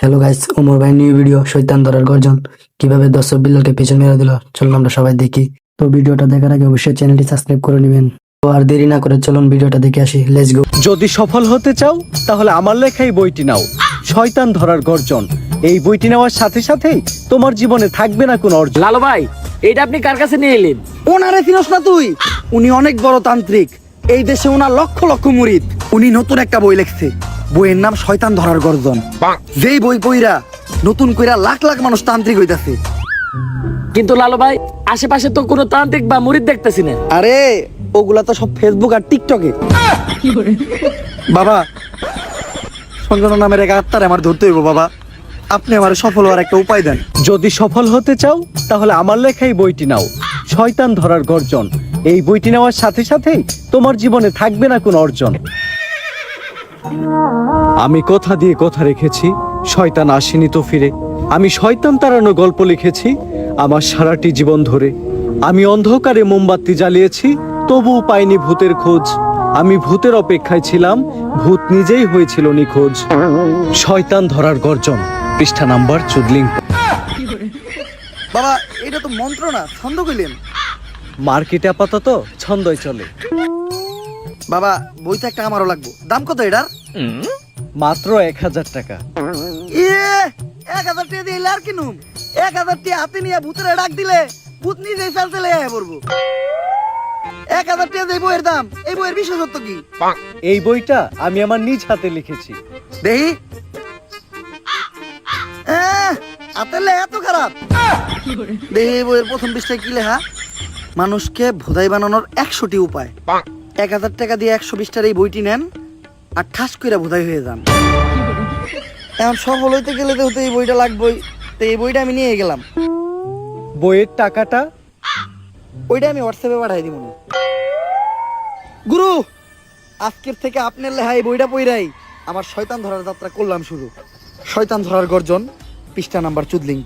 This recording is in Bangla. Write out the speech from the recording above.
হ্যালো গাইস, ওমর ভাই নিউ ভিডিও শয়তান ধরার গর্জন কিভাবে দর্শক বিল্লালকে পেছন মেরে দিল। চলুন আমরা সবাই দেখি। তো ভিডিওটা দেখার আগে অবশ্যই চ্যানেলটি সাবস্ক্রাইব করে নেবেন। তো আর দেরি না করে চলুন ভিডিওটা দেখে আসি। Let's go. যদি সফল হতে চাও তাহলে আমার লেখা এই বইটি নাও, শয়তান ধরার গর্জন। এই বইটি নেওয়ার সাথে সাথেই তোমার জীবনে থাকবে না কোনো অর্জন। লালু ভাই, এইটা আপনি কার কাছে নিয়ে এলেন? ওনারে চিনস না তুই? উনি অনেক বড় তান্ত্রিক, এই দেশে ওনার লক্ষ লক্ষ মুরিদ। উনি নতুন একটা বই লিখছে, বইয়ের নাম শয়তান ধরার গর্জন। যেই বই পইরা নতুন কইরা লাখ লাখ মানুষ তান্ত্রিক হইতাছে। কিন্তু লালু ভাই, আশেপাশে তো কোনো তান্ত্রিক বা মুরিদ দেখতেছি না। আরে ওগুলা তো সব ফেসবুক আর টিকটকে। বাবা, সঞ্জনা নামের এক আত্মারে আমার ধরতে হইব। বাবা, আপনি আমার সফল হওয়ার একটা উপায় দেন। যদি সফল হতে চাও তাহলে আমার লেখা এই বইটি নাও, শয়তান ধরার গর্জন। এই বইটি নেওয়ার সাথে সাথেই তোমার জীবনে থাকবে না কোনো অর্জন। আমি কথা দিয়ে কথা রেখেছি, শয়তান আসেনি তো ফিরে। আমি শয়তান তাড়ানো গল্প লিখেছি আমার সারাটি জীবন ধরে। আমি অন্ধকারে মোমবাতি জ্বালিয়েছি, তবুও পাইনি ভূতের খোঁজ। আমি ভূতের অপেক্ষায় ছিলাম, ভূত নিজেই হয়েছিল নিখোঁজ। শয়তান ধরার গর্জন, পৃষ্ঠা নাম্বার চুদলিং। বাবা, এটা তো মন্ত্র না, ছন্দ কইলেন। মার্কেটে আপাতত ছন্দই চলে। বাবা, বইটা একটা আমারও লাগবো। দাম কত এটার? মাত্র 1000 টাকা। 1000 টাকা দিয়ে আর কিনুম? 1000 টাকা হাতে নিয়ে ভূতের ডাক দিলে ভূত নিজেই চাল চলে আয় পড়বো। 1000 টাকা দিয়ে বইয়ের দাম, এই বইয়ের বিশেষত্ব কি? এই বইটা আমি আমার নিজ হাতে লিখেছি। দেহি আতেলে এত খারাপ। দেহি এই বইয়ের প্রথম পৃষ্ঠায় কি লেখা? মানুষকে ভোদাই বানানোর 100টি উপায়। 1000 টাকা দিয়ে 120টার এই বইটি নেন আর ঠাস কইরা ভোদাই হয়ে যান। এখন সফল হইতে গেলে তো এই বইটা লাগবেই। তো এই বইটা আমি নিয়ে গেলাম। বইয়ের টাকাটা? ওইটা আমি হোয়াটসঅ্যাপে পাঠাই দিব। গুরু, আজকের থেকে আপনার লেখা এই বইটা পইরাই আমার শয়তান ধরার যাত্রা করলাম শুরু। শয়তান ধরার গর্জন, পৃষ্ঠা নাম্বার চুদলিং।